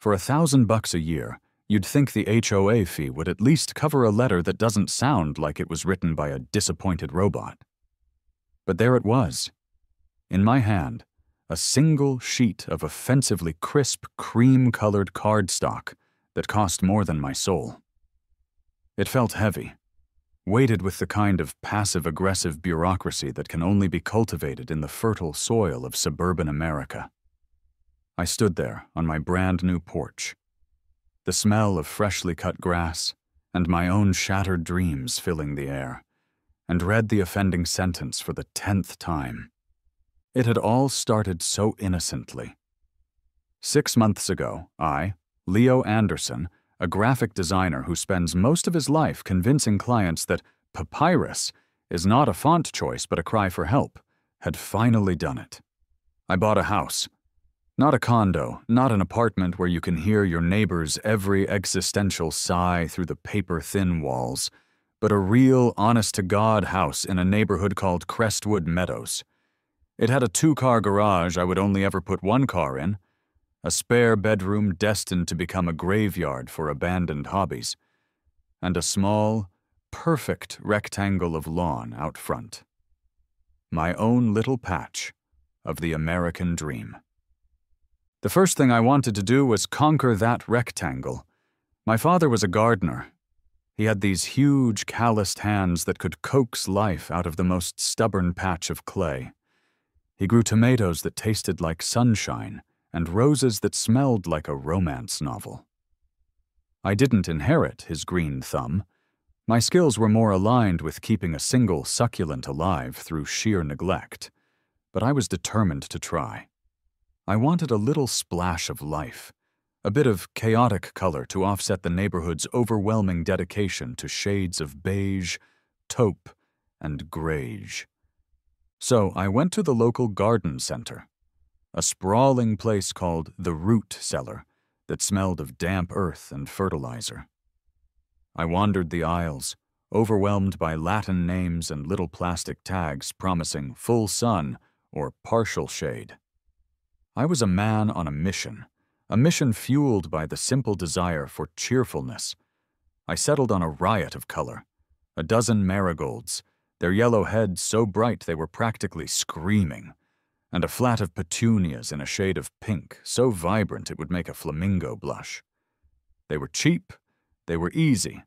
For $1,000 a year, you'd think the HOA fee would at least cover a letter that doesn't sound like it was written by a disappointed robot. But there it was. In my hand, a single sheet of offensively crisp, cream-colored cardstock that cost more than my soul. It felt heavy, weighted with the kind of passive-aggressive bureaucracy that can only be cultivated in the fertile soil of suburban America. I stood there on my brand-new porch, the smell of freshly cut grass and my own shattered dreams filling the air, and read the offending sentence for the 10th time. It had all started so innocently. 6 months ago, I, Leo Anderson, a graphic designer who spends most of his life convincing clients that papyrus is not a font choice but a cry for help, had finally done it. I bought a house. Not a condo, not an apartment where you can hear your neighbor's every existential sigh through the paper-thin walls, but a real, honest-to-God house in a neighborhood called Crestwood Meadows. It had a 2-car garage I would only ever put 1 car in, a spare bedroom destined to become a graveyard for abandoned hobbies, and a small, perfect rectangle of lawn out front. My own little patch of the American dream. The first thing I wanted to do was conquer that rectangle. My father was a gardener. He had these huge, calloused hands that could coax life out of the most stubborn patch of clay. He grew tomatoes that tasted like sunshine and roses that smelled like a romance novel. I didn't inherit his green thumb. My skills were more aligned with keeping a single succulent alive through sheer neglect, but I was determined to try. I wanted a little splash of life, a bit of chaotic color to offset the neighborhood's overwhelming dedication to shades of beige, taupe, and greige. So I went to the local garden center, a sprawling place called the Root Cellar that smelled of damp earth and fertilizer. I wandered the aisles, overwhelmed by Latin names and little plastic tags promising full sun or partial shade. I was a man on a mission fueled by the simple desire for cheerfulness. I settled on a riot of color, a dozen marigolds, their yellow heads so bright they were practically screaming, and a flat of petunias in a shade of pink so vibrant it would make a flamingo blush. They were cheap, they were easy,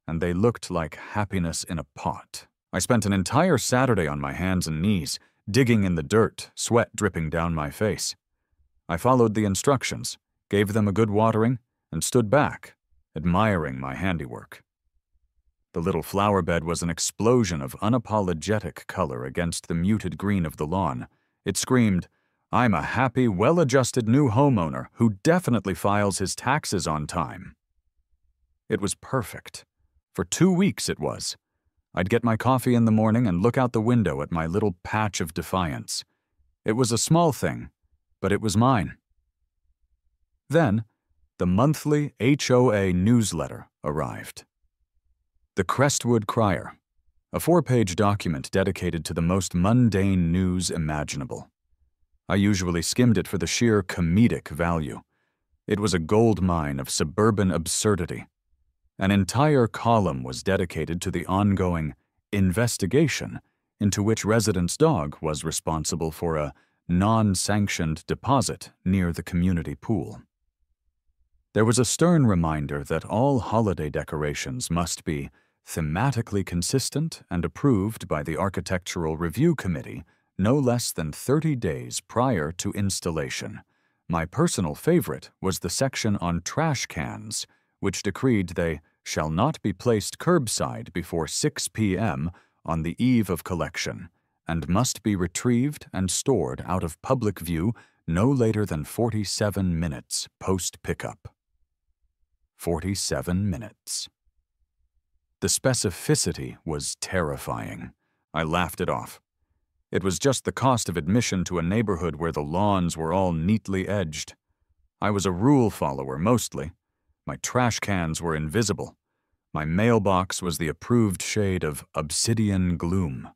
and they looked like happiness in a pot. I spent an entire Saturday on my hands and knees, digging in the dirt, sweat dripping down my face. I followed the instructions, gave them a good watering, and stood back, admiring my handiwork. The little flower bed was an explosion of unapologetic color against the muted green of the lawn. It screamed, "I'm a happy, well-adjusted new homeowner who definitely files his taxes on time." It was perfect. For 2 weeks it was. I'd get my coffee in the morning and look out the window at my little patch of defiance. It was a small thing, but it was mine. Then, the monthly HOA newsletter arrived. The Crestwood Crier, a 4-page document dedicated to the most mundane news imaginable. I usually skimmed it for the sheer comedic value. It was a gold mine of suburban absurdity. An entire column was dedicated to the ongoing investigation into which residents' dog was responsible for a non-sanctioned deposit near the community pool. There was a stern reminder that all holiday decorations must be thematically consistent and approved by the Architectural Review Committee no less than 30 days prior to installation. My personal favorite was the section on trash cans, which decreed they shall not be placed curbside before 6 p.m. on the eve of collection, and must be retrieved and stored out of public view no later than 47 minutes post-pickup. 47 minutes. The specificity was terrifying. I laughed it off. It was just the cost of admission to a neighborhood where the lawns were all neatly edged. I was a rule follower mostly. My trash cans were invisible. My mailbox was the approved shade of obsidian gloom.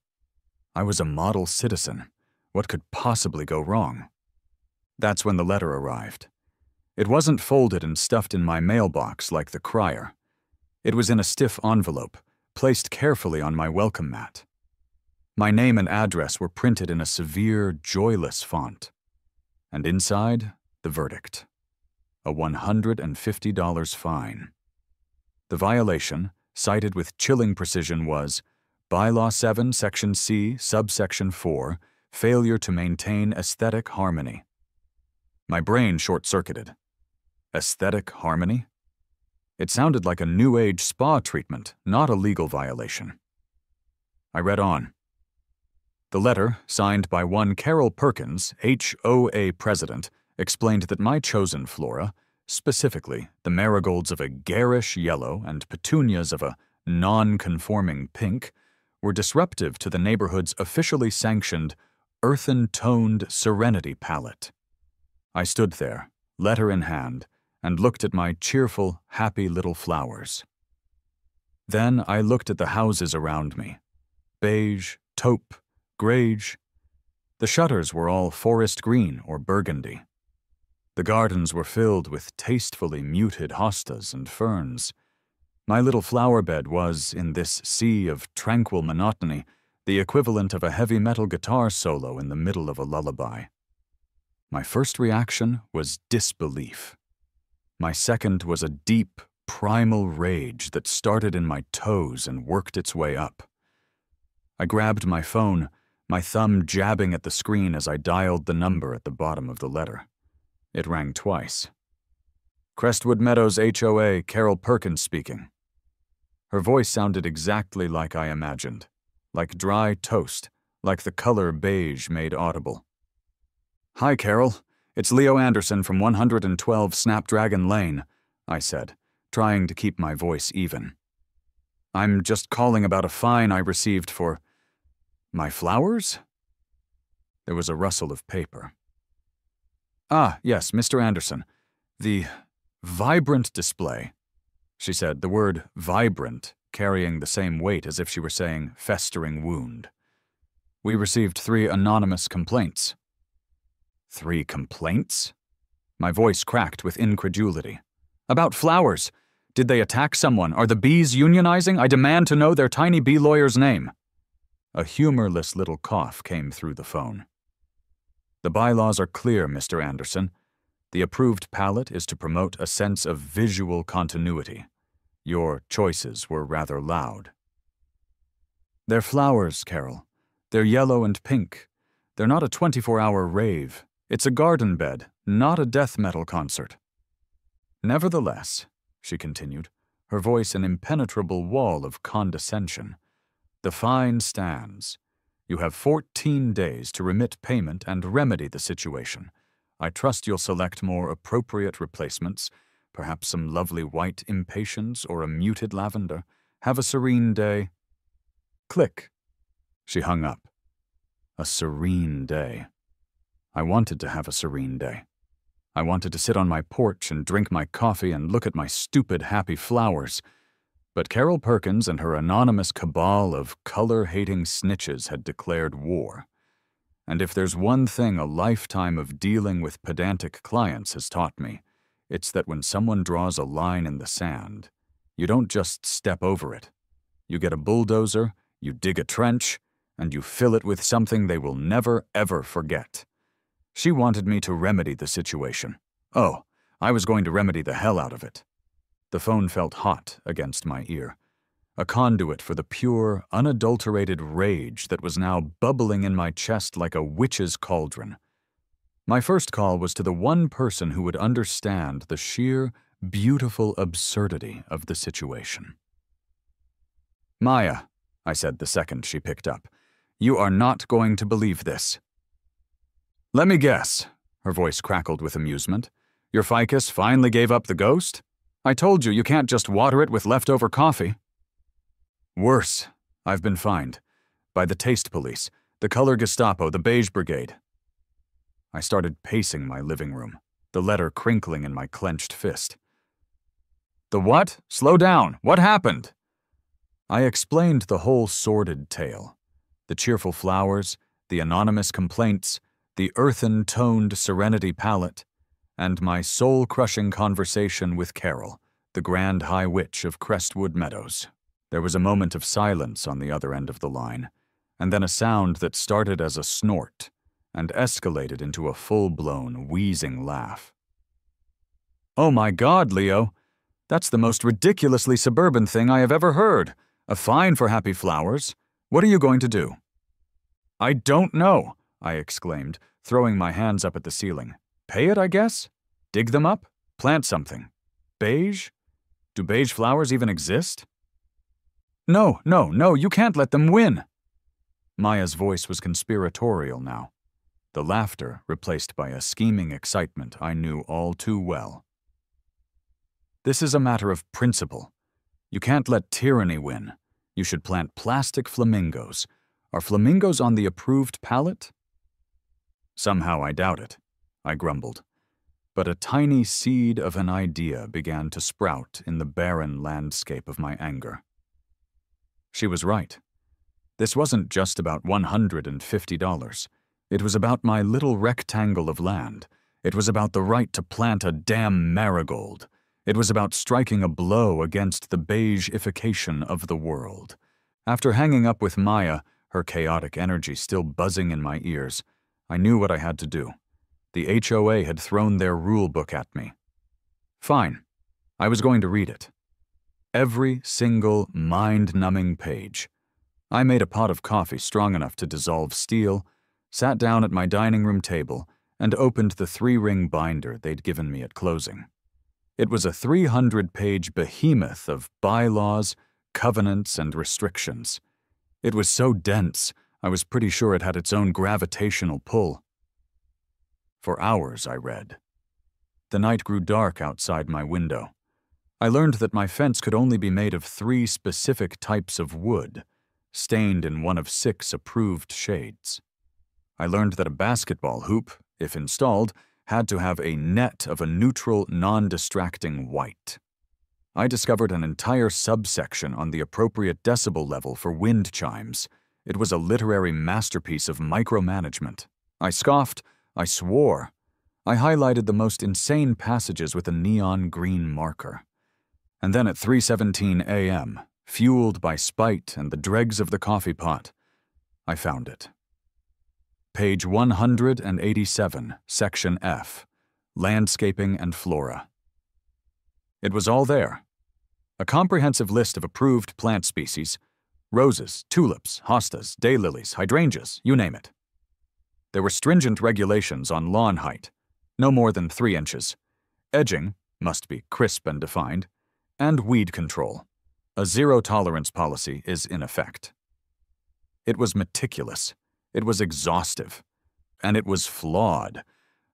I was a model citizen. What could possibly go wrong? That's when the letter arrived. It wasn't folded and stuffed in my mailbox like the crier. It was in a stiff envelope, placed carefully on my welcome mat. My name and address were printed in a severe, joyless font. And inside, the verdict: a $150 fine. The violation, cited with chilling precision, was Bylaw 7, Section C, Subsection 4, failure to maintain aesthetic harmony. My brain short-circuited. Aesthetic harmony? It sounded like a New Age spa treatment, not a legal violation. I read on. The letter, signed by one Carol Perkins, HOA president, explained that my chosen flora, specifically the marigolds of a garish yellow and petunias of a non-conforming pink, were disruptive to the neighborhood's officially sanctioned earthen-toned serenity palette. I stood there, letter in hand, and looked at my cheerful, happy little flowers. Then I looked at the houses around me. Beige, taupe, greige. The shutters were all forest green or burgundy. The gardens were filled with tastefully muted hostas and ferns. My little flower bed was, in this sea of tranquil monotony, the equivalent of a heavy metal guitar solo in the middle of a lullaby. My first reaction was disbelief. My second was a deep, primal rage that started in my toes and worked its way up. I grabbed my phone, my thumb jabbing at the screen as I dialed the number at the bottom of the letter. It rang twice. Crestwood Meadows HOA, Carol Perkins speaking. Her voice sounded exactly like I imagined, like dry toast, like the color beige made audible. Hi, Carol. It's Leo Anderson from 112 Snapdragon Lane, I said, trying to keep my voice even. I'm just calling about a fine I received for my flowers? There was a rustle of paper. Ah, yes, Mr. Anderson. The vibrant display, she said, the word vibrant carrying the same weight as if she were saying festering wound. We received 3 anonymous complaints. 3 complaints? My voice cracked with incredulity. About flowers. Did they attack someone? Are the bees unionizing? I demand to know their tiny bee lawyer's name. A humorless little cough came through the phone. The bylaws are clear, Mr. Anderson. The approved palette is to promote a sense of visual continuity. Your choices were rather loud. They're flowers, Carol. They're yellow and pink. They're not a 24-hour rave. It's a garden bed, not a death metal concert. Nevertheless, she continued, her voice an impenetrable wall of condescension, the fine stands. You have 14 days to remit payment and remedy the situation. I trust you'll select more appropriate replacements, perhaps some lovely white impatiens or a muted lavender. Have a serene day. Click. She hung up. A serene day. I wanted to have a serene day. I wanted to sit on my porch and drink my coffee and look at my stupid, happy flowers. But Carol Perkins and her anonymous cabal of color-hating snitches had declared war. And if there's one thing a lifetime of dealing with pedantic clients has taught me, it's that when someone draws a line in the sand, you don't just step over it. You get a bulldozer, you dig a trench, and you fill it with something they will never, ever forget. She wanted me to remedy the situation. Oh, I was going to remedy the hell out of it. The phone felt hot against my ear, a conduit for the pure, unadulterated rage that was now bubbling in my chest like a witch's cauldron. My first call was to the one person who would understand the sheer, beautiful absurdity of the situation. Maya, I said the second she picked up, you are not going to believe this. Let me guess, her voice crackled with amusement. Your ficus finally gave up the ghost? I told you you can't just water it with leftover coffee. Worse, I've been fined. By the taste police, the color Gestapo, the beige brigade. I started pacing my living room, the letter crinkling in my clenched fist. The what? Slow down. What happened? I explained the whole sordid tale. The cheerful flowers, the anonymous complaints, the earthen-toned serenity palette, and my soul-crushing conversation with Carol, the Grand High Witch of Crestwood Meadows. There was a moment of silence on the other end of the line, and then a sound that started as a snort and escalated into a full-blown, wheezing laugh. "Oh my God, Leo! That's the most ridiculously suburban thing I have ever heard. A fine for happy flowers. What are you going to do?" "I don't know," I exclaimed, throwing my hands up at the ceiling. "Pay it, I guess? Dig them up? Plant something? Beige? Do beige flowers even exist?" No, you can't let them win." Maya's voice was conspiratorial now, the laughter replaced by a scheming excitement I knew all too well. "This is a matter of principle. You can't let tyranny win. You should plant plastic flamingos. Are flamingos on the approved palette?" "Somehow I doubt it," I grumbled. But a tiny seed of an idea began to sprout in the barren landscape of my anger. She was right. This wasn't just about $150. It was about my little rectangle of land. It was about the right to plant a damn marigold. It was about striking a blow against the beigeification of the world. After hanging up with Maya, her chaotic energy still buzzing in my ears, I knew what I had to do. The HOA had thrown their rule book at me. Fine. I was going to read it. Every single mind-numbing page. I made a pot of coffee strong enough to dissolve steel, sat down at my dining room table, and opened the 3-ring binder they'd given me at closing. It was a 300-page behemoth of bylaws, covenants, and restrictions. It was so dense, I was pretty sure it had its own gravitational pull. For hours I read. The night grew dark outside my window. I learned that my fence could only be made of 3 specific types of wood, stained in one of 6 approved shades. I learned that a basketball hoop, if installed, had to have a net of a neutral, non-distracting white. I discovered an entire subsection on the appropriate decibel level for wind chimes. It was a literary masterpiece of micromanagement. I scoffed, I swore. I highlighted the most insane passages with a neon green marker. And then at 3:17 a.m., fueled by spite and the dregs of the coffee pot, I found it. Page 187, Section F, Landscaping and Flora. It was all there. A comprehensive list of approved plant species: roses, tulips, hostas, daylilies, hydrangeas, you name it. There were stringent regulations on lawn height, no more than 3 inches. Edging must be crisp and defined, and weed control. A zero-tolerance policy is in effect. It was meticulous. It was exhaustive. And it was flawed.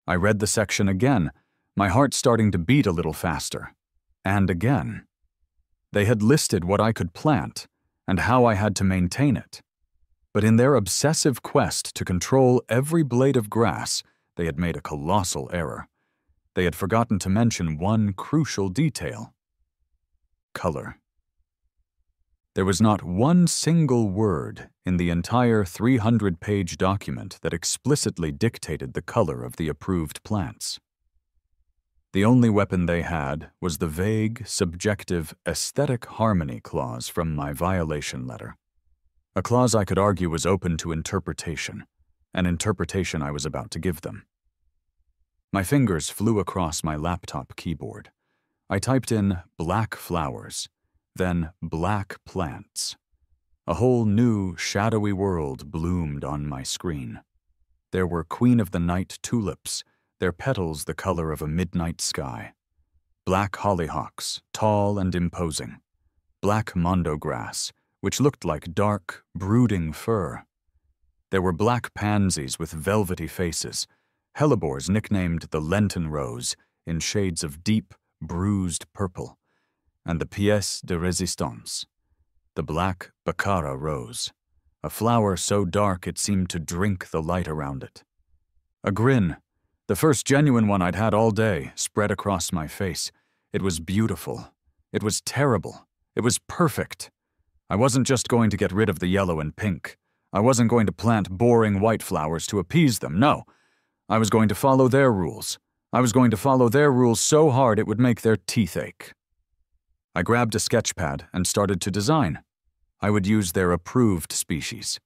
I read the section again, my heart starting to beat a little faster. And again. They had listed what I could plant and how I had to maintain it. But in their obsessive quest to control every blade of grass, they had made a colossal error. They had forgotten to mention one crucial detail: color. There was not one single word in the entire 300-page document that explicitly dictated the color of the approved plants. The only weapon they had was the vague, subjective, aesthetic harmony clause from my violation letter. A clause I could argue was open to interpretation, an interpretation I was about to give them. My fingers flew across my laptop keyboard. I typed in black flowers, then black plants. A whole new, shadowy world bloomed on my screen. There were Queen of the Night tulips, their petals the color of a midnight sky. Black hollyhocks, tall and imposing. Black mondo grass, which looked like dark, brooding fur. There were black pansies with velvety faces, hellebores nicknamed the Lenten rose in shades of deep, bruised purple, and the pièce de résistance, the black baccara rose, a flower so dark it seemed to drink the light around it. A grin, the first genuine one I'd had all day, spread across my face. It was beautiful. It was terrible. It was perfect. I wasn't just going to get rid of the yellow and pink. I wasn't going to plant boring white flowers to appease them, no. I was going to follow their rules. I was going to follow their rules so hard it would make their teeth ache. I grabbed a sketch pad and started to design. I would use their approved species.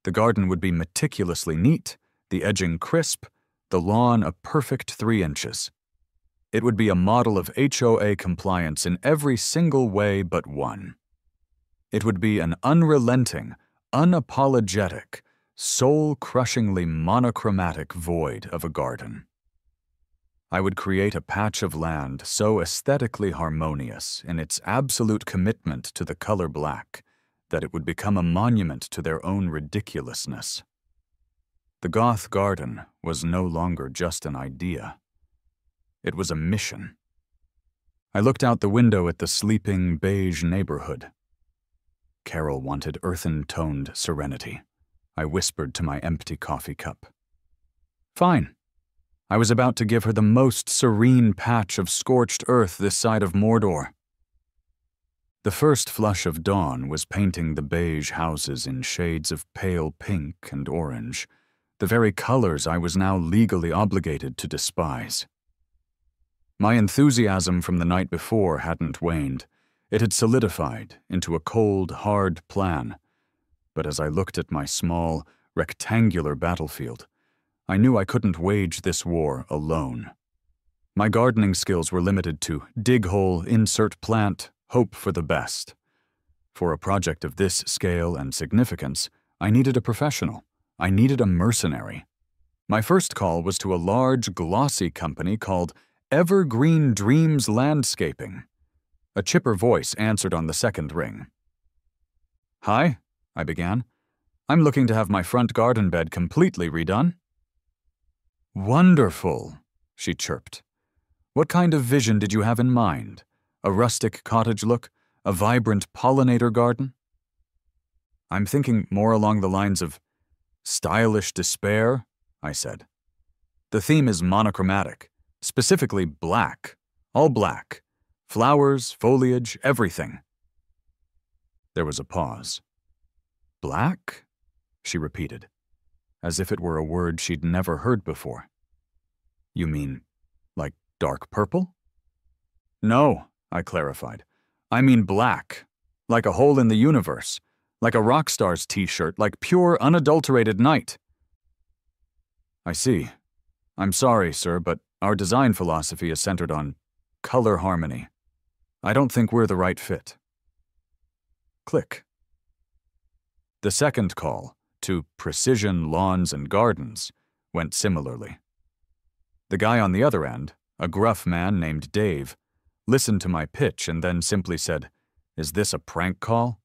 The garden would be meticulously neat, the edging crisp, the lawn a perfect 3 inches. It would be a model of HOA compliance in every single way but one. It would be an unrelenting, unapologetic, soul-crushingly monochromatic void of a garden. I would create a patch of land so aesthetically harmonious in its absolute commitment to the color black that it would become a monument to their own ridiculousness. The Goth garden was no longer just an idea. It was a mission. I looked out the window at the sleeping beige neighborhood. Carol wanted earthen-toned serenity. I whispered to my empty coffee cup. Fine. I was about to give her the most serene patch of scorched earth this side of Mordor. The first flush of dawn was painting the beige houses in shades of pale pink and orange, the very colors I was now legally obligated to despise. My enthusiasm from the night before hadn't waned. It had solidified into a cold, hard plan. But as I looked at my small, rectangular battlefield, I knew I couldn't wage this war alone. My gardening skills were limited to dig hole, insert plant, hope for the best. For a project of this scale and significance, I needed a professional. I needed a mercenary. My first call was to a large, glossy company called Evergreen Dreams Landscaping. A chipper voice answered on the second ring. Hi, I began. I'm looking to have my front garden bed completely redone. Wonderful, she chirped. What kind of vision did you have in mind? A rustic cottage look? A vibrant pollinator garden? I'm thinking more along the lines of stylish despair, I said. The theme is monochromatic, specifically black, all black. Flowers, foliage, everything. There was a pause. Black? She repeated, as if it were a word she'd never heard before. You mean, like dark purple? No, I clarified. I mean black, like a hole in the universe, like a rock star's t-shirt, like pure, unadulterated night. I see. I'm sorry, sir, but our design philosophy is centered on color harmony. I don't think we're the right fit. Click. The second call, to Precision Lawns and Gardens, went similarly. The guy on the other end, a gruff man named Dave, listened to my pitch and then simply said, "Is this a prank call?"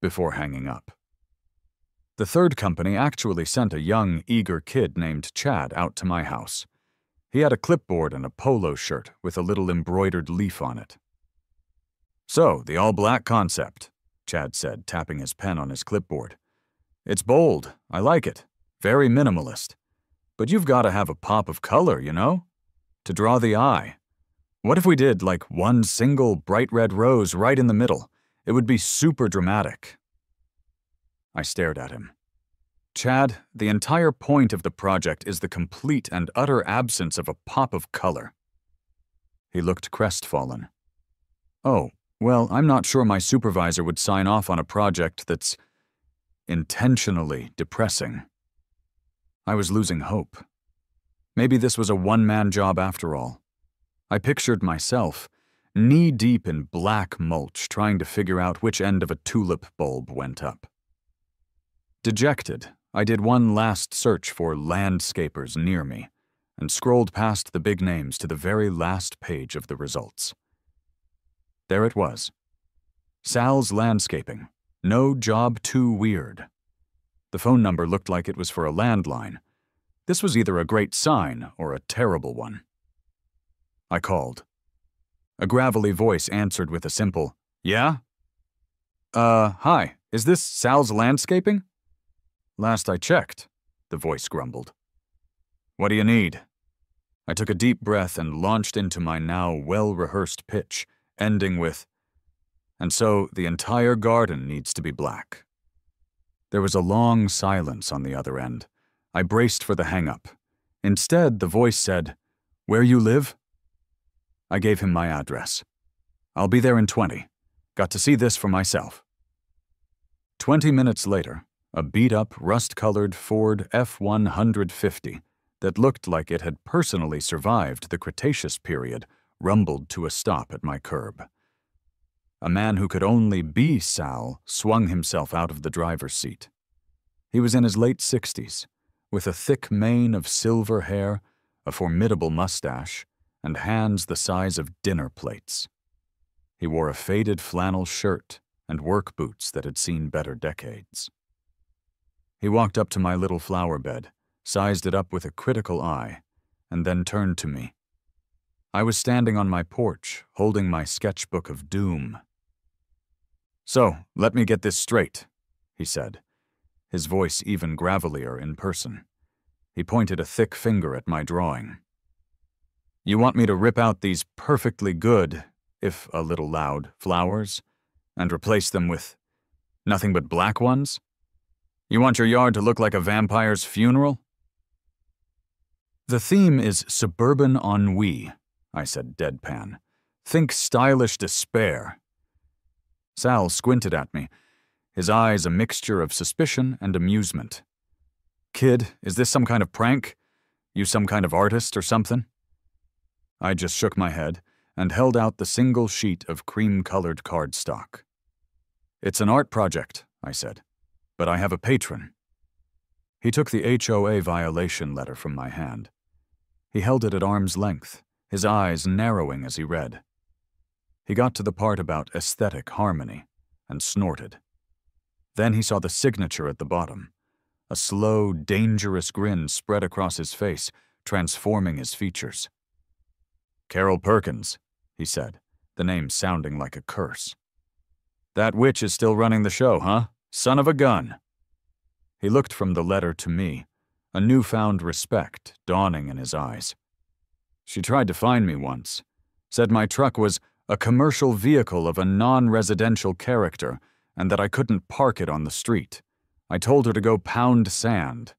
before hanging up. The third company actually sent a young, eager kid named Chad out to my house. He had a clipboard and a polo shirt with a little embroidered leaf on it. So, the all-black concept, Chad said, tapping his pen on his clipboard. It's bold. I like it. Very minimalist. But you've got to have a pop of color, you know? To draw the eye. What if we did, like, one single bright red rose right in the middle? It would be super dramatic. I stared at him. Chad, the entire point of the project is the complete and utter absence of a pop of color. He looked crestfallen. Oh, well, I'm not sure my supervisor would sign off on a project that's intentionally depressing. I was losing hope. Maybe this was a one-man job after all. I pictured myself, knee-deep in black mulch, trying to figure out which end of a tulip bulb went up. Dejected, I did one last search for landscapers near me and scrolled past the big names to the very last page of the results. There it was. Sal's Landscaping. No job too weird. The phone number looked like it was for a landline. This was either a great sign or a terrible one. I called. A gravelly voice answered with a simple, "Yeah?" Hi, is this Sal's Landscaping?" "Last I checked," the voice grumbled. "What do you need?" I took a deep breath and launched into my now well-rehearsed pitch, ending with, "And so the entire garden needs to be black." There was a long silence on the other end. I braced for the hang-up. Instead, the voice said, Where you live? I gave him my address. I'll be there in 20. Got to see this for myself. 20 minutes later, a beat-up, rust-colored Ford F-150 that looked like it had personally survived the Cretaceous period rumbled to a stop at my curb. A man who could only be Sal swung himself out of the driver's seat. He was in his late 60s, with a thick mane of silver hair, a formidable mustache, and hands the size of dinner plates. He wore a faded flannel shirt and work boots that had seen better decades. He walked up to my little flower bed, sized it up with a critical eye, and then turned to me. I was standing on my porch, holding my sketchbook of doom. "So, let me get this straight," he said, his voice even gravelier in person. He pointed a thick finger at my drawing. "You want me to rip out these perfectly good, if a little loud, flowers, and replace them with nothing but black ones? You want your yard to look like a vampire's funeral?" "The theme is suburban ennui," I said deadpan. "Think stylish despair." Sal squinted at me, his eyes a mixture of suspicion and amusement. "Kid, is this some kind of prank? You some kind of artist or something?" I just shook my head and held out the single sheet of cream-colored cardstock. "It's an art project," I said, "but I have a patron." He took the HOA violation letter from my hand. He held it at arm's length, his eyes narrowing as he read. He got to the part about aesthetic harmony and snorted. Then he saw the signature at the bottom. A slow, dangerous grin spread across his face, transforming his features. "Carol Perkins," he said, the name sounding like a curse. "That witch is still running the show, huh? Son of a gun." He looked from the letter to me, a newfound respect dawning in his eyes. "She tried to find me once. Said my truck was a commercial vehicle of a non-residential character and that I couldn't park it on the street. I told her to go pound sand.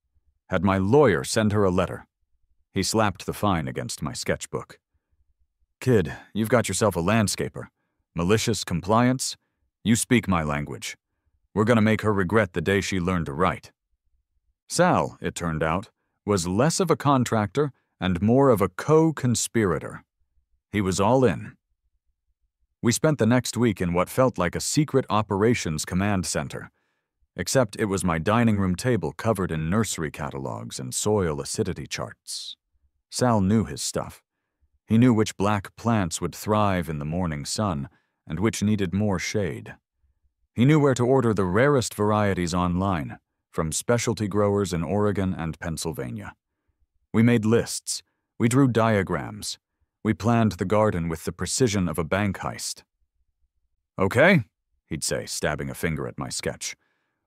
Had my lawyer send her a letter." He slapped the fine against my sketchbook. "Kid, you've got yourself a landscaper. Malicious compliance? You speak my language. We're gonna make her regret the day she learned to write." Sal, it turned out, was less of a contractor and more of a co-conspirator. He was all in. We spent the next week in what felt like a secret operations command center, except it was my dining room table covered in nursery catalogs and soil acidity charts. Sal knew his stuff. He knew which black plants would thrive in the morning sun and which needed more shade. He knew where to order the rarest varieties online, from specialty growers in Oregon and Pennsylvania. We made lists. We drew diagrams. We planned the garden with the precision of a bank heist. "Okay," he'd say, stabbing a finger at my sketch.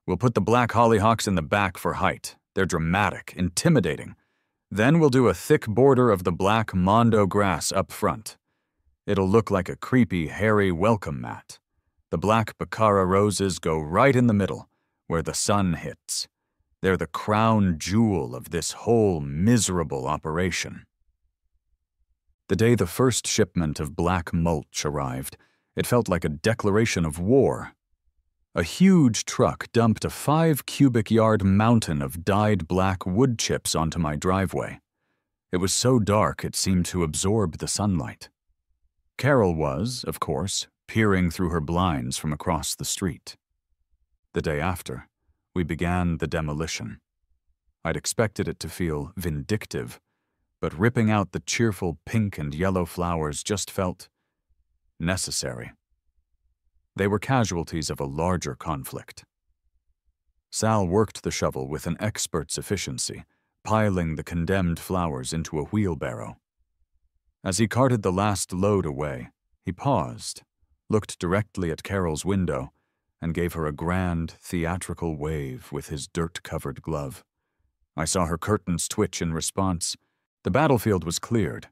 "We'll put the black hollyhocks in the back for height. They're dramatic, intimidating. Then we'll do a thick border of the black mondo grass up front. It'll look like a creepy, hairy welcome mat. The black baccara roses go right in the middle, where the sun hits. They're the crown jewel of this whole miserable operation." The day the first shipment of black mulch arrived, it felt like a declaration of war. A huge truck dumped a 5-cubic-yard mountain of dyed black wood chips onto my driveway. It was so dark it seemed to absorb the sunlight. Carol was, of course, peering through her blinds from across the street. The day after, we began the demolition. I'd expected it to feel vindictive, but ripping out the cheerful pink and yellow flowers just felt necessary. They were casualties of a larger conflict. Sal worked the shovel with an expert's efficiency, piling the condemned flowers into a wheelbarrow. As he carted the last load away, he paused, looked directly at Carol's window, and gave her a grand, theatrical wave with his dirt-covered glove. I saw her curtains twitch in response. The battlefield was cleared.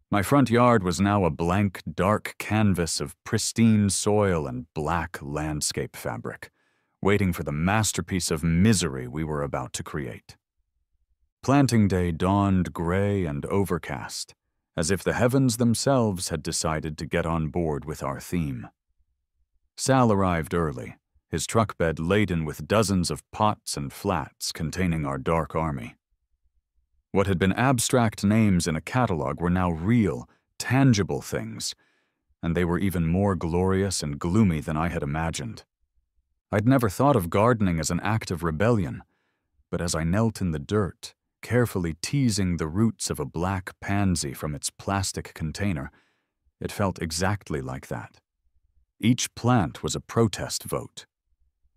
My front yard was now a blank, dark canvas of pristine soil and black landscape fabric, waiting for the masterpiece of misery we were about to create. Planting day dawned gray and overcast, as if the heavens themselves had decided to get on board with our theme. Sal arrived early, his truck bed laden with dozens of pots and flats containing our dark army. What had been abstract names in a catalog were now real, tangible things, and they were even more glorious and gloomy than I had imagined. I'd never thought of gardening as an act of rebellion, but as I knelt in the dirt, carefully teasing the roots of a black pansy from its plastic container, it felt exactly like that. Each plant was a protest vote.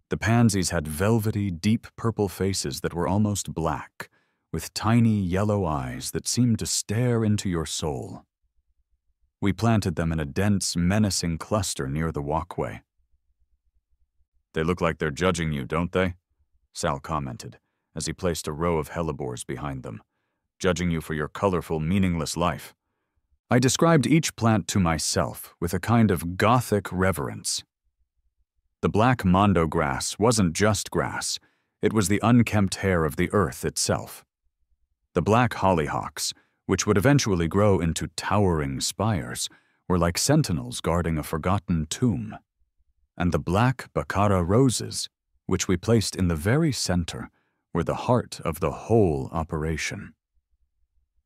The pansies had velvety, deep purple faces that were almost black, with tiny yellow eyes that seemed to stare into your soul. We planted them in a dense, menacing cluster near the walkway. "They look like they're judging you, don't they?" Sal commented, as he placed a row of hellebores behind them. "Judging you for your colorful, meaningless life." I described each plant to myself with a kind of Gothic reverence. The black mondo grass wasn't just grass, it was the unkempt hair of the earth itself. The black hollyhocks, which would eventually grow into towering spires, were like sentinels guarding a forgotten tomb. And the black baccara roses, which we placed in the very center, were the heart of the whole operation.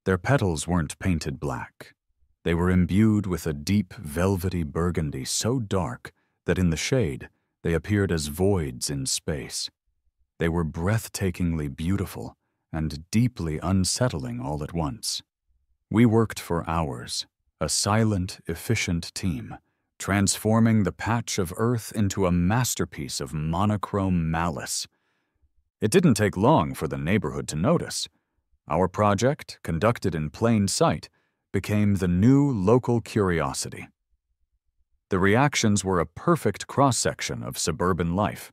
Their petals weren't painted black. They were imbued with a deep, velvety burgundy so dark that in the shade they appeared as voids in space. They were breathtakingly beautiful and deeply unsettling all at once. We worked for hours, a silent, efficient team, transforming the patch of earth into a masterpiece of monochrome malice. It didn't take long for the neighborhood to notice. Our project, conducted in plain sight, became the new local curiosity. The reactions were a perfect cross-section of suburban life.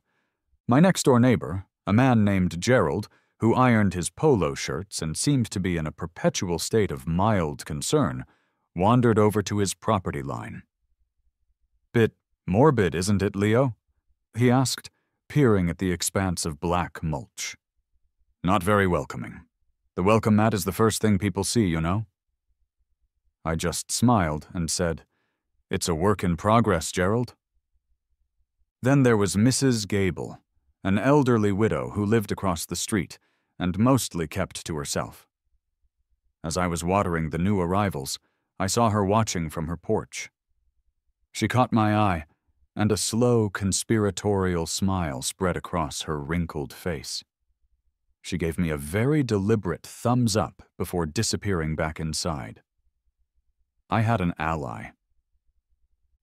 My next-door neighbor, a man named Gerald, who ironed his polo shirts and seemed to be in a perpetual state of mild concern, wandered over to his property line. "Bit morbid, isn't it, Leo?" he asked, peering at the expanse of black mulch. "Not very welcoming. The welcome mat is the first thing people see, you know." I just smiled and said, "It's a work in progress, Gerald." Then there was Mrs. Gable, an elderly widow who lived across the street and mostly kept to herself. As I was watering the new arrivals, I saw her watching from her porch. She caught my eye, and a slow, conspiratorial smile spread across her wrinkled face. She gave me a very deliberate thumbs up before disappearing back inside. I had an ally.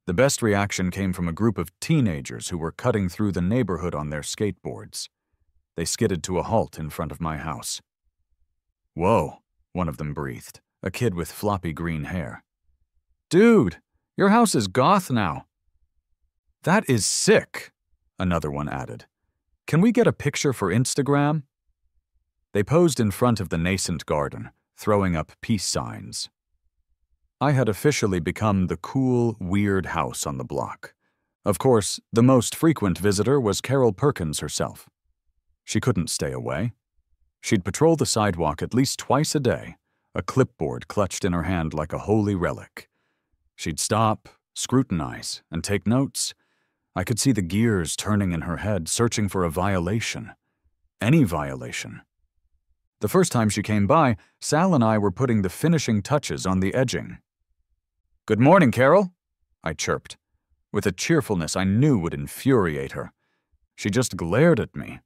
The best reaction came from a group of teenagers who were cutting through the neighborhood on their skateboards. They skidded to a halt in front of my house. "Whoa," one of them breathed, a kid with floppy green hair. "Dude, your house is goth now." "That is sick," another one added. "Can we get a picture for Instagram?" They posed in front of the nascent garden, throwing up peace signs. I had officially become the cool, weird house on the block. Of course, the most frequent visitor was Carol Perkins herself. She couldn't stay away. She'd patrol the sidewalk at least twice a day, a clipboard clutched in her hand like a holy relic. She'd stop, scrutinize, and take notes. I could see the gears turning in her head, searching for a violation. Any violation. The first time she came by, Sal and I were putting the finishing touches on the edging. "Good morning, Carol," I chirped, with a cheerfulness I knew would infuriate her. She just glared at me.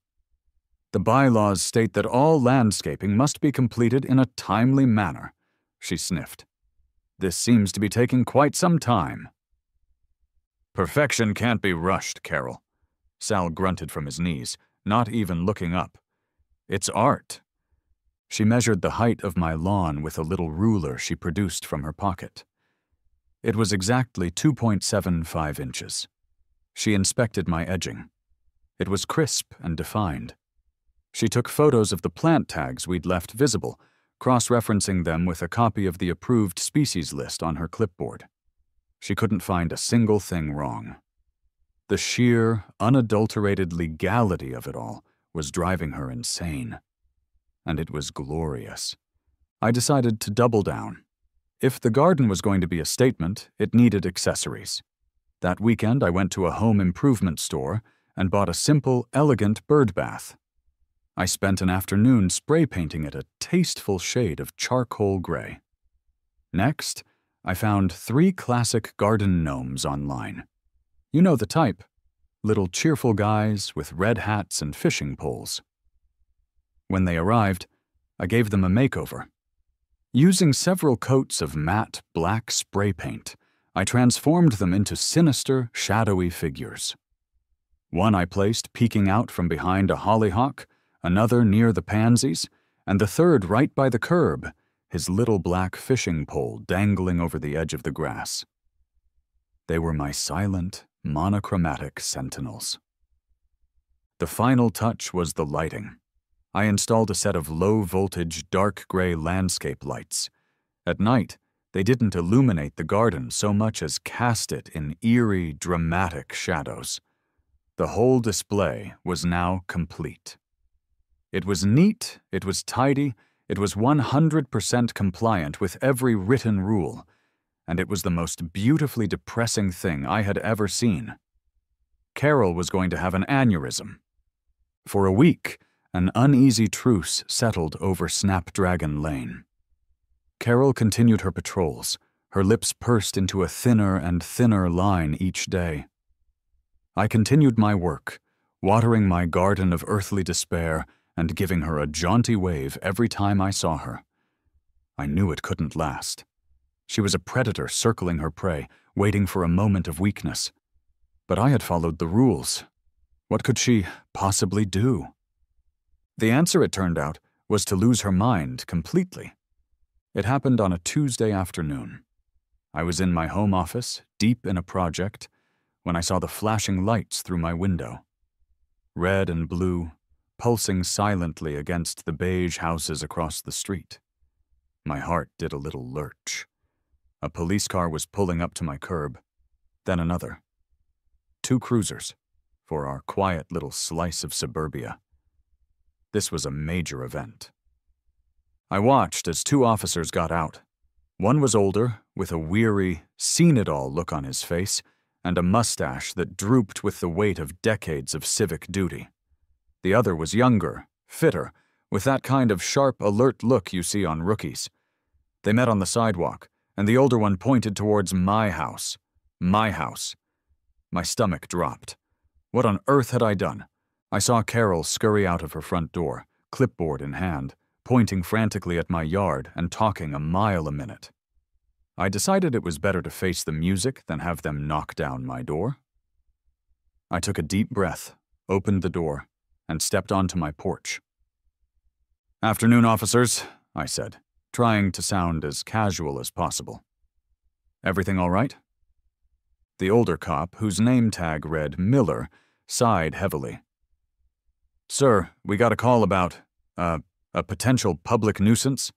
"The bylaws state that all landscaping must be completed in a timely manner," she sniffed. "This seems to be taking quite some time." "Perfection can't be rushed, Carol," Sal grunted from his knees, not even looking up. "It's art." She measured the height of my lawn with a little ruler she produced from her pocket. It was exactly 2.75 inches. She inspected my edging. It was crisp and defined. She took photos of the plant tags we'd left visible, cross-referencing them with a copy of the approved species list on her clipboard. She couldn't find a single thing wrong. The sheer, unadulterated legality of it all was driving her insane. And it was glorious. I decided to double down. if the garden was going to be a statement, it needed accessories. That weekend, I went to a home improvement store and bought a simple, elegant bird bath. I spent an afternoon spray painting it a tasteful shade of charcoal gray. Next, I found 3 classic garden gnomes online. You know the type. Little cheerful guys with red hats and fishing poles. When they arrived, I gave them a makeover. Using several coats of matte black spray paint, I transformed them into sinister, shadowy figures. One I placed peeking out from behind a hollyhock, another near the pansies, and the third right by the curb, his little black fishing pole dangling over the edge of the grass. They were my silent, monochromatic sentinels. The final touch was the lighting. I installed a set of low-voltage, dark gray landscape lights. At night, they didn't illuminate the garden so much as cast it in eerie, dramatic shadows. The whole display was now complete. It was neat, it was tidy, it was 100% compliant with every written rule, and it was the most beautifully depressing thing I had ever seen. Carol was going to have an aneurysm. For a week, an uneasy truce settled over Snapdragon Lane. Carol continued her patrols, her lips pursed into a thinner and thinner line each day. I continued my work, watering my garden of earthly despair and giving her a jaunty wave every time I saw her. I knew it couldn't last. She was a predator circling her prey, waiting for a moment of weakness. But I had followed the rules. What could she possibly do? The answer, it turned out, was to lose her mind completely. It happened on a Tuesday afternoon. I was in my home office, deep in a project, when I saw the flashing lights through my window. Red and blue, pulsing silently against the beige houses across the street. My heart did a little lurch. A police car was pulling up to my curb, then another. 2 cruisers, for our quiet little slice of suburbia. This was a major event. I watched as 2 officers got out. One was older, with a weary, seen-it-all look on his face, and a mustache that drooped with the weight of decades of civic duty. The other was younger, fitter, with that kind of sharp, alert look you see on rookies. They met on the sidewalk, and the older one pointed towards my house. My house. My stomach dropped. What on earth had I done? I saw Carol scurry out of her front door, clipboard in hand, pointing frantically at my yard and talking a mile a minute. I decided it was better to face the music than have them knock down my door. I took a deep breath, opened the door, and stepped onto my porch. "Afternoon, officers," I said, trying to sound as casual as possible. "Everything all right?" The older cop, whose name tag read Miller, sighed heavily. "Sir, we got a call about, a potential public nuisance."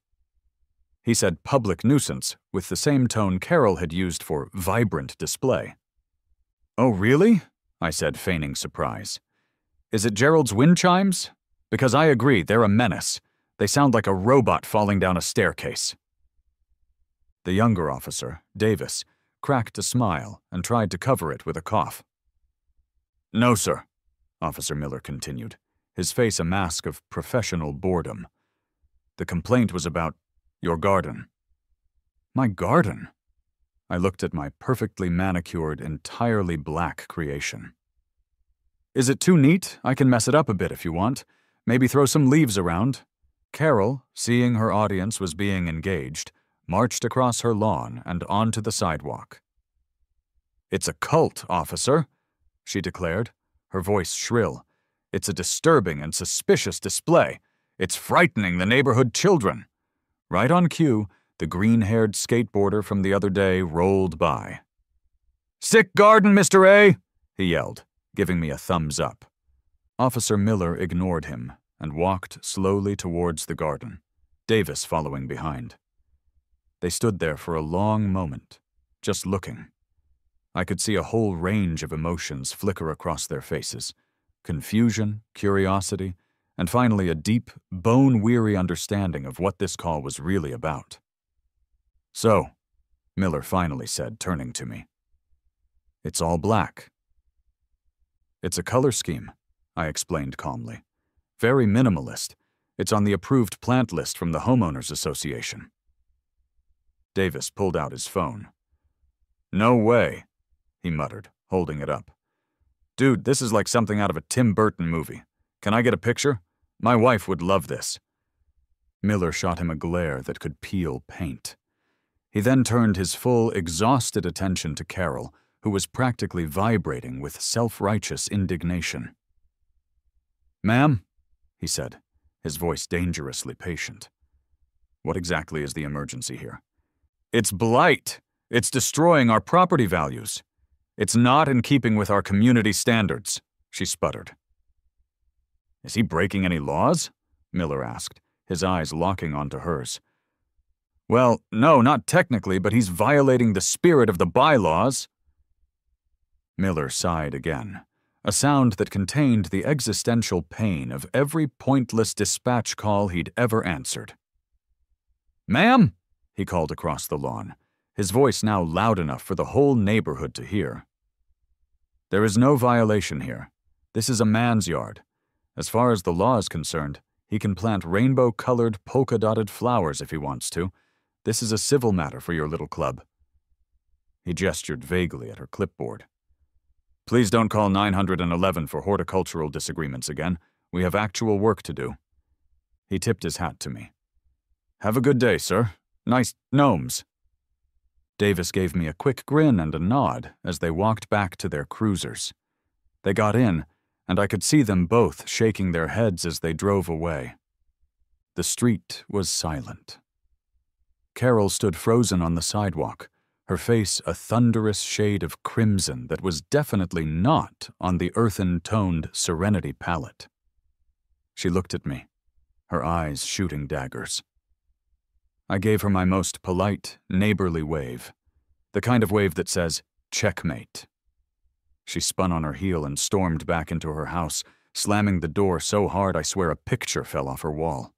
He said public nuisance with the same tone Carol had used for vibrant display. "Oh, really?" I said, feigning surprise. "Is it Gerald's wind chimes? Because I agree, they're a menace. They sound like a robot falling down a staircase." The younger officer, Davis, cracked a smile and tried to cover it with a cough. "No, sir," Officer Miller continued, his face a mask of professional boredom. "The complaint was about your garden." "My garden?" I looked at my perfectly manicured, entirely black creation. "Is it too neat? I can mess it up a bit if you want. Maybe throw some leaves around." Carol, seeing her audience was being engaged, marched across her lawn and onto the sidewalk. "It's a cult, officer," she declared, her voice shrill. "It's a disturbing and suspicious display. It's frightening the neighborhood children." Right on cue, the green-haired skateboarder from the other day rolled by. "Sick garden, Mr. A!" he yelled, giving me a thumbs up. Officer Miller ignored him and walked slowly towards the garden, Davis following behind. They stood there for a long moment, just looking. I could see a whole range of emotions flicker across their faces: confusion, curiosity, and finally a deep, bone-weary understanding of what this call was really about. "So," Miller finally said, turning to me. It's all black. It's a color scheme, I explained calmly. Very minimalist. It's on the approved plant list from the Homeowners Association. Davis pulled out his phone. No way, he muttered, holding it up. Dude, this is like something out of a Tim Burton movie. Can I get a picture? My wife would love this. Miller shot him a glare that could peel paint. He then turned his full, exhausted attention to Carol, who was practically vibrating with self-righteous indignation. Ma'am, he said, his voice dangerously patient. What exactly is the emergency here? It's blight. It's destroying our property values. It's not in keeping with our community standards, she sputtered. Is he breaking any laws? Miller asked, his eyes locking onto hers. Well, no, not technically, but he's violating the spirit of the bylaws. Miller sighed again, a sound that contained the existential pain of every pointless dispatch call he'd ever answered. Ma'am, he called across the lawn, his voice now loud enough for the whole neighborhood to hear. There is no violation here. This is a man's yard. As far as the law is concerned, he can plant rainbow-colored, polka-dotted flowers if he wants to. This is a civil matter for your little club. He gestured vaguely at her clipboard. Please don't call 911 for horticultural disagreements again. We have actual work to do. He tipped his hat to me. Have a good day, sir. Nice gnomes. Davis gave me a quick grin and a nod as they walked back to their cruisers. They got in, and I could see them both shaking their heads as they drove away. The street was silent. Carol stood frozen on the sidewalk, her face a thunderous shade of crimson that was definitely not on the earthen-toned Serenity palette. She looked at me, her eyes shooting daggers. I gave her my most polite, neighborly wave, the kind of wave that says, checkmate. She spun on her heel and stormed back into her house, slamming the door so hard I swear a picture fell off her wall.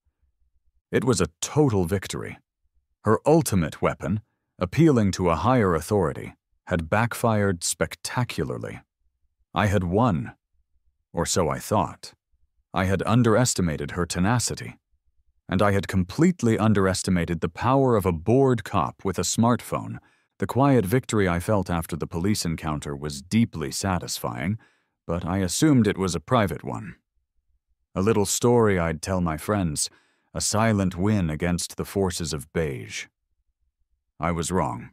It was a total victory. Her ultimate weapon, appealing to a higher authority, had backfired spectacularly. I had won, or so I thought. I had underestimated her tenacity, and I had completely underestimated the power of a bored cop with a smartphone. The quiet victory I felt after the police encounter was deeply satisfying, but I assumed it was a private one. A little story I'd tell my friends, a silent win against the forces of beige. I was wrong.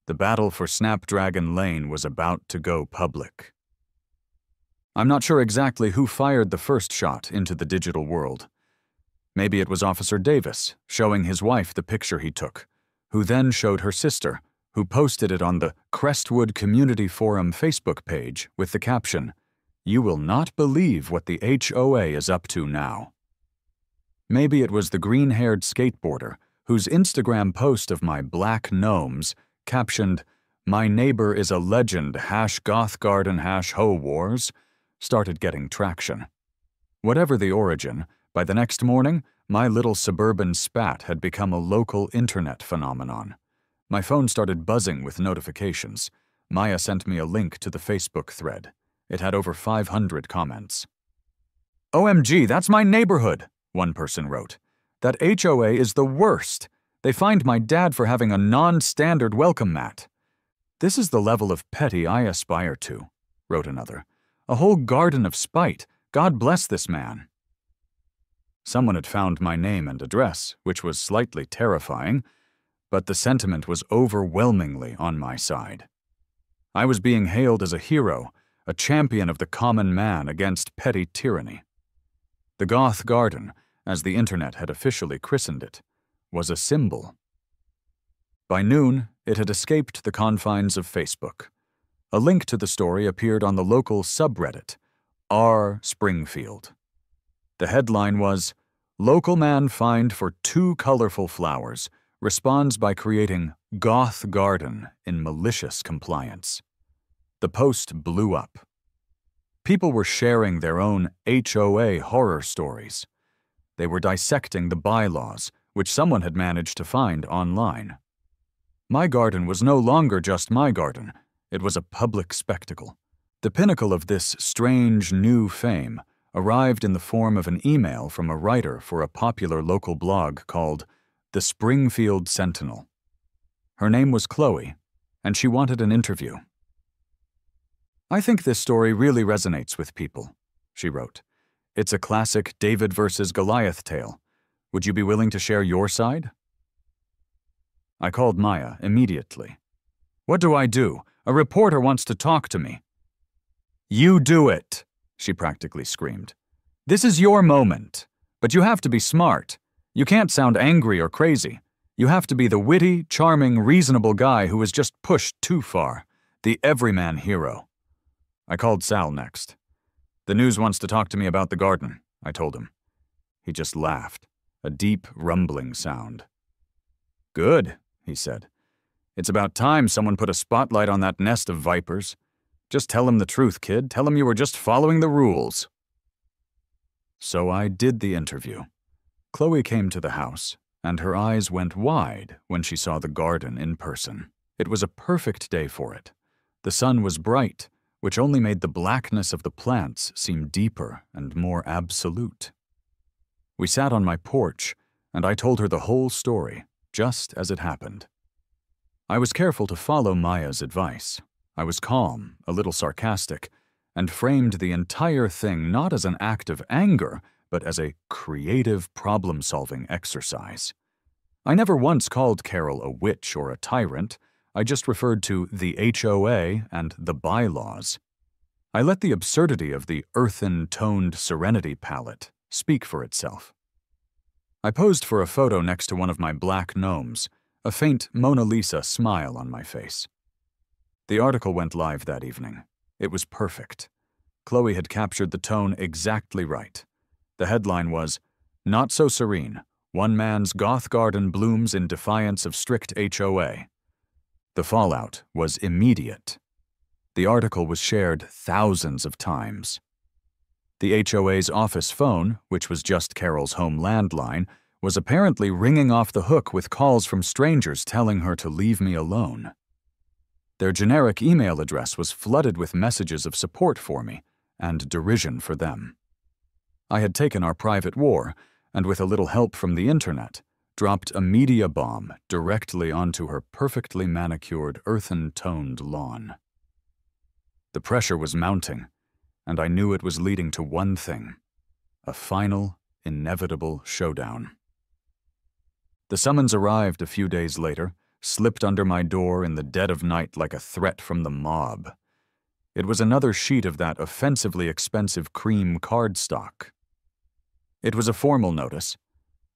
The battle for Snapdragon Lane was about to go public. I'm not sure exactly who fired the first shot into the digital world. Maybe it was Officer Davis, showing his wife the picture he took, who then showed her sister, who posted it on the Crestwood Community Forum Facebook page with the caption, "You will not believe what the HOA is up to now." Maybe it was the green-haired skateboarder whose Instagram post of my black gnomes, captioned, "My neighbor is a legend, #Goth Garden #Hoe Wars," started getting traction. Whatever the origin, by the next morning, my little suburban spat had become a local internet phenomenon. My phone started buzzing with notifications. Maya sent me a link to the Facebook thread. It had over 500 comments. "OMG, that's my neighborhood," one person wrote. "That HOA is the worst. They fined my dad for having a non-standard welcome mat." "This is the level of petty I aspire to," wrote another. "A whole garden of spite. God bless this man." Someone had found my name and address, which was slightly terrifying, but the sentiment was overwhelmingly on my side. I was being hailed as a hero, a champion of the common man against petty tyranny. The Goth Garden, as the internet had officially christened it, was a symbol. By noon, it had escaped the confines of Facebook. A link to the story appeared on the local subreddit, r Springfield. The headline was, "Local man fined for 2 colorful flowers, responds by creating Goth Garden in malicious compliance." The post blew up. People were sharing their own HOA horror stories. They were dissecting the bylaws, which someone had managed to find online. My garden was no longer just my garden. It was a public spectacle. The pinnacle of this strange new fame arrived in the form of an email from a writer for a popular local blog called The Springfield Sentinel. Her name was Chloe, and she wanted an interview. "I think this story really resonates with people," she wrote. "It's a classic David versus Goliath tale. Would you be willing to share your side?" I called Maya immediately. "What do I do? A reporter wants to talk to me." "You do it," she practically screamed. "This is your moment. But you have to be smart. You can't sound angry or crazy. You have to be the witty, charming, reasonable guy who was just pushed too far. The everyman hero." I called Sal next. "The news wants to talk to me about the garden," I told him. He just laughed, a deep, rumbling sound. "Good," he said. "It's about time someone put a spotlight on that nest of vipers. Just tell him the truth, kid. Tell him you were just following the rules." So I did the interview. Chloe came to the house, and her eyes went wide when she saw the garden in person. It was a perfect day for it. The sun was bright, which only made the blackness of the plants seem deeper and more absolute. We sat on my porch, and I told her the whole story, just as it happened. I was careful to follow Maya's advice. I was calm, a little sarcastic, and framed the entire thing not as an act of anger, but as a creative problem-solving exercise. I never once called Carol a witch or a tyrant. I just referred to the HOA and the bylaws. I let the absurdity of the earthen-toned Serenity palette speak for itself. I posed for a photo next to one of my black gnomes, a faint Mona Lisa smile on my face. The article went live that evening. It was perfect. Chloe had captured the tone exactly right. The headline was, "Not So Serene. One man's Goth garden blooms in defiance of strict HOA." The fallout was immediate. The article was shared thousands of times. The HOA's office phone, which was just Carol's home landline, was apparently ringing off the hook with calls from strangers telling her to leave me alone. Their generic email address was flooded with messages of support for me and derision for them. I had taken our private war, and with a little help from the internet, dropped a media bomb directly onto her perfectly manicured, earthen-toned lawn. The pressure was mounting, and I knew it was leading to one thing: a final, inevitable showdown. The summons arrived a few days later, slipped under my door in the dead of night like a threat from the mob. It was another sheet of that offensively expensive cream cardstock. It was a formal notice.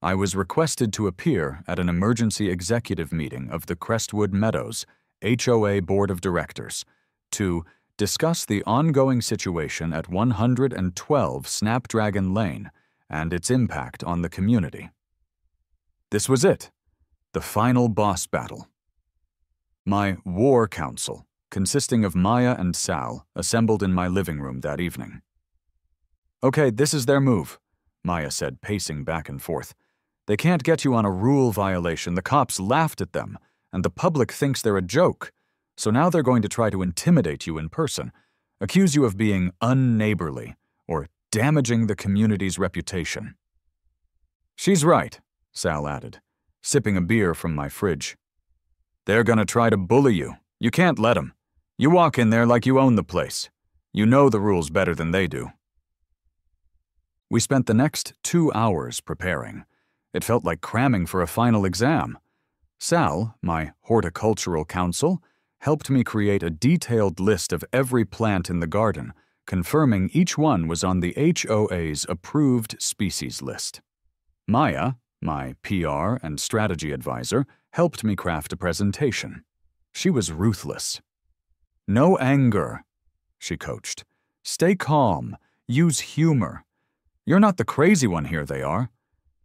I was requested to appear at an emergency executive meeting of the Crestwood Meadows HOA Board of Directors to discuss the ongoing situation at 112 Snapdragon Lane and its impact on the community. This was it, the final boss battle. My War Council, consisting of Maya and Sal, assembled in my living room that evening. "Okay, this is their move," Maya said, pacing back and forth. "They can't get you on a rule violation. The cops laughed at them, and the public thinks they're a joke. So now they're going to try to intimidate you in person, accuse you of being unneighborly or damaging the community's reputation." "She's right," Sal added, sipping a beer from my fridge. "They're gonna try to bully you. You can't let them. You walk in there like you own the place. You know the rules better than they do." We spent the next 2 hours preparing. It felt like cramming for a final exam. Sal, my horticultural counsel, helped me create a detailed list of every plant in the garden, confirming each one was on the HOA's approved species list. Maya, my PR and strategy advisor, helped me craft a presentation. She was ruthless. "No anger," she coached. "Stay calm. Use humor. You're not the crazy one here, they are.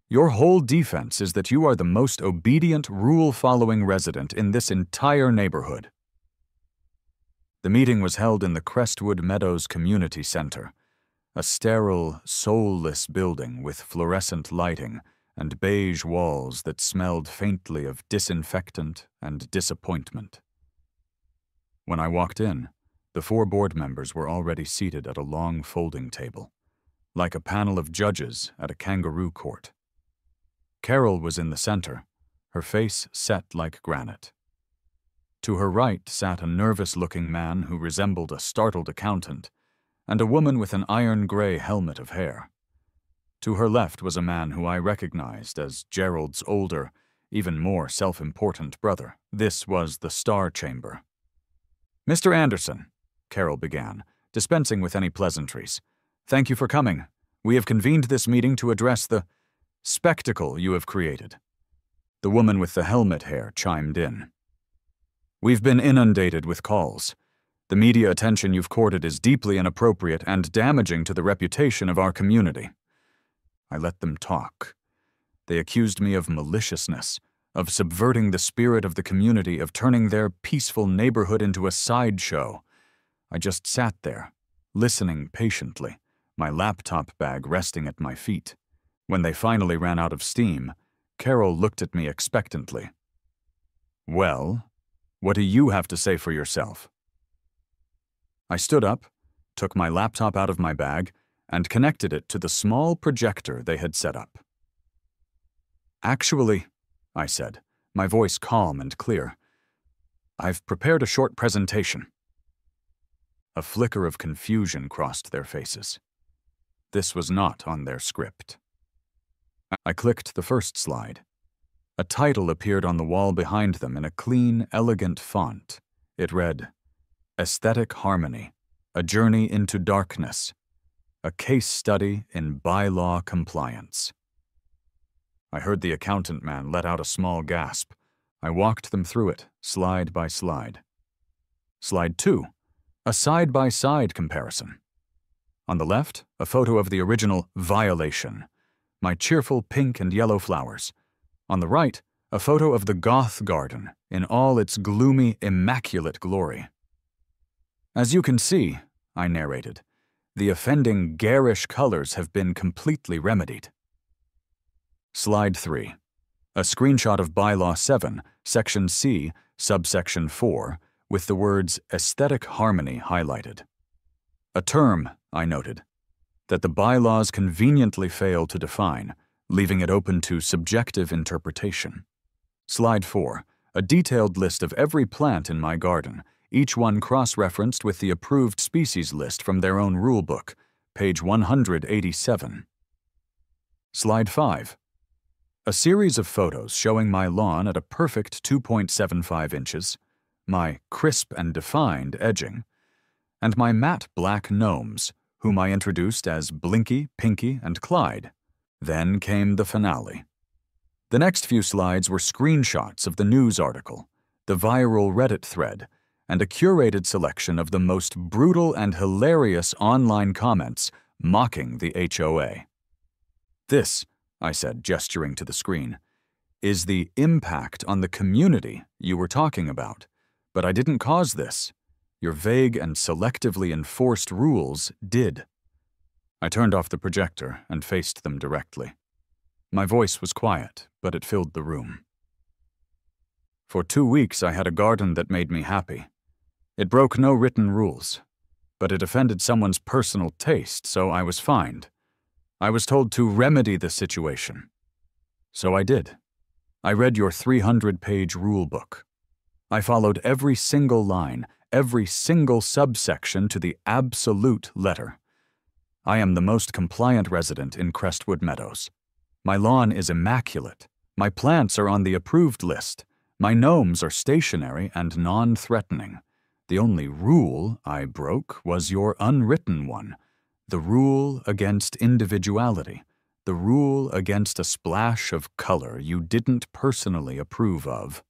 Your whole defense is that you are the most obedient, rule-following resident in this entire neighborhood." The meeting was held in the Crestwood Meadows Community Center, a sterile, soulless building with fluorescent lighting and beige walls that smelled faintly of disinfectant and disappointment. When I walked in, the 4 board members were already seated at a long folding table, like a panel of judges at a kangaroo court. Carol was in the center, her face set like granite. To her right sat a nervous-looking man who resembled a startled accountant, and a woman with an iron-gray helmet of hair. To her left was a man who I recognized as Gerald's older, even more self-important brother. This was the Star Chamber. "Mr. Anderson," Carol began, dispensing with any pleasantries, "thank you for coming. We have convened this meeting to address the spectacle you have created." The woman with the helmet hair chimed in. "We've been inundated with calls. The media attention you've courted is deeply inappropriate and damaging to the reputation of our community." I let them talk. They accused me of maliciousness, of subverting the spirit of the community, of turning their peaceful neighborhood into a sideshow. I just sat there, listening patiently, my laptop bag resting at my feet. When they finally ran out of steam, Carol looked at me expectantly. "Well, what do you have to say for yourself?" I stood up, took my laptop out of my bag, and connected it to the small projector they had set up. "Actually," I said, my voice calm and clear, "I've prepared a short presentation." A flicker of confusion crossed their faces. This was not on their script. I clicked the first slide. A title appeared on the wall behind them in a clean, elegant font. It read, "Aesthetic Harmony, A Journey into Darkness, a Case Study in Bylaw Compliance." I heard the accountant man let out a small gasp. I walked them through it, slide by slide. Slide 2, a side-by-side comparison. On the left, a photo of the original violation, my cheerful pink and yellow flowers. On the right, a photo of the Goth garden in all its gloomy, immaculate glory. "As you can see," I narrated, "the offending garish colors have been completely remedied." Slide 3. A screenshot of Bylaw 7, Section C, Subsection 4, with the words "Aesthetic Harmony" highlighted. A term, I noted, that the bylaws conveniently fail to define, leaving it open to subjective interpretation. Slide 4. A detailed list of every plant in my garden, each one cross-referenced with the approved species list from their own rulebook, page 187. Slide 5. A series of photos showing my lawn at a perfect 2.75 inches, my crisp and defined edging, and my matte black gnomes, whom I introduced as Blinky, Pinky, and Clyde. Then came the finale. The next few slides were screenshots of the news article, the viral Reddit thread, and a curated selection of the most brutal and hilarious online comments mocking the HOA. "This," I said, gesturing to the screen, "is the impact on the community you were talking about. But I didn't cause this. Your vague and selectively enforced rules did." I turned off the projector and faced them directly. My voice was quiet, but it filled the room. For 2 weeks I had a garden that made me happy. It broke no written rules, but it offended someone's personal taste, so I was fined. I was told to remedy the situation. So I did. I read your 300-page rulebook. I followed every single line, every single subsection to the absolute letter. I am the most compliant resident in Crestwood Meadows. My lawn is immaculate. My plants are on the approved list. My gnomes are stationary and non-threatening. The only rule I broke was your unwritten one, the rule against individuality, the rule against a splash of color you didn't personally approve of.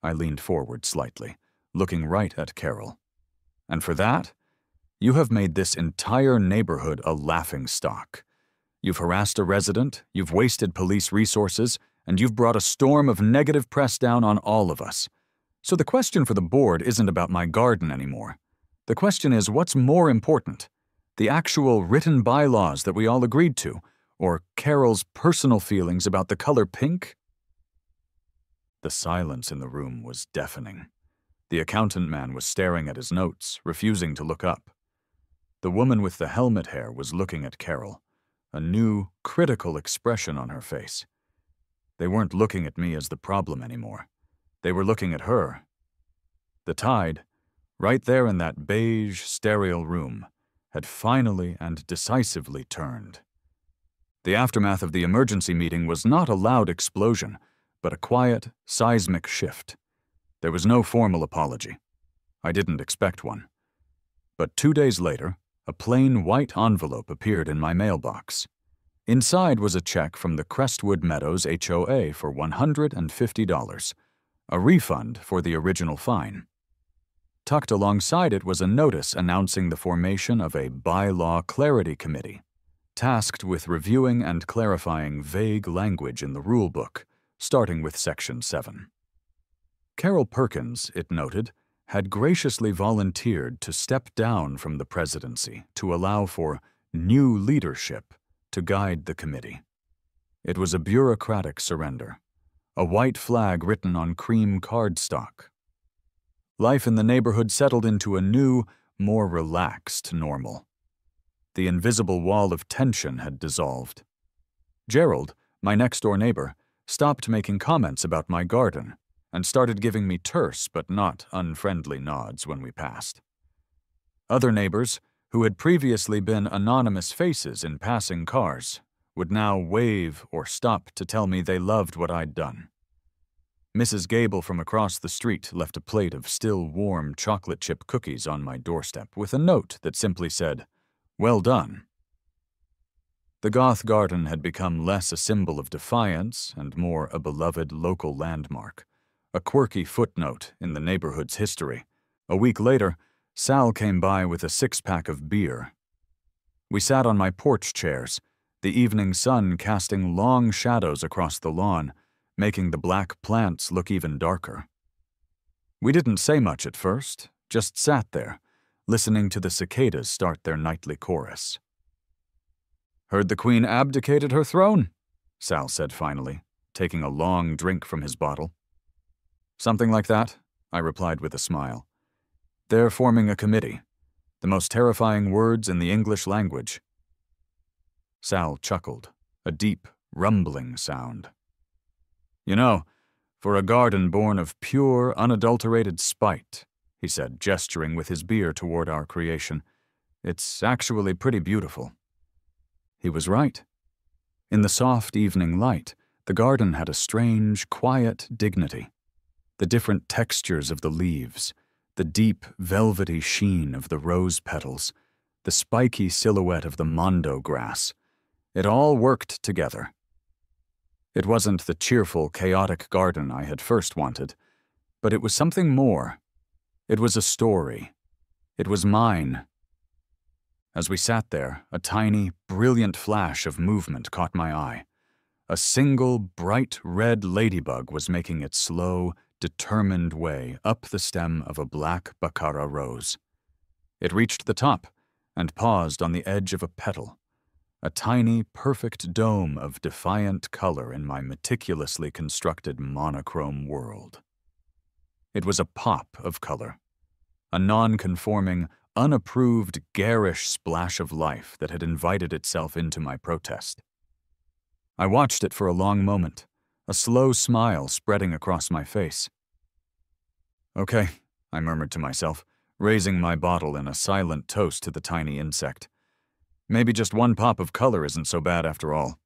I leaned forward slightly, looking right at Carol. "And for that, you have made this entire neighborhood a laughingstock. You've harassed a resident, you've wasted police resources, and you've brought a storm of negative press down on all of us. So the question for the board isn't about my garden anymore. The question is, what's more important? The actual written bylaws that we all agreed to, Or Carol's personal feelings about the color pink? The silence in the room was deafening. The accountant man was staring at his notes, refusing to look up. The woman with the helmet hair was looking at Carol, a new, critical expression on her face. They weren't looking at me as the problem anymore. They were looking at her. The tide, right there in that beige, sterile room, had finally and decisively turned. The aftermath of the emergency meeting was not a loud explosion, but a quiet, seismic shift. There was no formal apology. I didn't expect one. But 2 days later, a plain white envelope appeared in my mailbox. Inside was a check from the Crestwood Meadows HOA for $150, a refund for the original fine. Tucked alongside it was a notice announcing the formation of a bylaw clarity committee, tasked with reviewing and clarifying vague language in the rulebook, starting with Section 7. Carol Perkins, it noted, had graciously volunteered to step down from the presidency to allow for new leadership to guide the committee. It was a bureaucratic surrender, a white flag written on cream cardstock. Life in the neighborhood settled into a new, more relaxed normal. The invisible wall of tension had dissolved. Gerald, my next-door neighbor, stopped making comments about my garden and started giving me terse but not unfriendly nods when we passed. Other neighbors, who had previously been anonymous faces in passing cars, would now wave or stop to tell me they loved what I'd done. Mrs. Gable from across the street left a plate of still warm chocolate chip cookies on my doorstep with a note that simply said, "Well done." The Goth garden had become less a symbol of defiance and more a beloved local landmark, a quirky footnote in the neighborhood's history. A week later, Sal came by with a 6-pack of beer. We sat on my porch chairs, the evening sun casting long shadows across the lawn, making the black plants look even darker. We didn't say much at first, just sat there, listening to the cicadas start their nightly chorus. "Heard the Queen abdicated her throne," Sal said finally, taking a long drink from his bottle. "Something like that," I replied with a smile. "They're forming a committee. The most terrifying words in the English language." Sal chuckled, a deep, rumbling sound. "You know, for a garden born of pure, unadulterated spite," he said, gesturing with his beer toward our creation, "it's actually pretty beautiful." He was right. In the soft evening light, the garden had a strange, quiet dignity. The different textures of the leaves, the deep, velvety sheen of the rose petals, the spiky silhouette of the mondo grass, it all worked together. It wasn't the cheerful, chaotic garden I had first wanted, but it was something more. It was a story. It was mine. As we sat there, a tiny, brilliant flash of movement caught my eye. A single, bright red ladybug was making its slow, determined way up the stem of a black baccara rose. It reached the top and paused on the edge of a petal, a tiny, perfect dome of defiant color in my meticulously constructed monochrome world. It was a pop of color, a non-conforming, unapproved, garish splash of life that had invited itself into my protest. I watched it for a long moment, a slow smile spreading across my face. "Okay," I murmured to myself, raising my bottle in a silent toast to the tiny insect. "Maybe just one pop of color isn't so bad after all."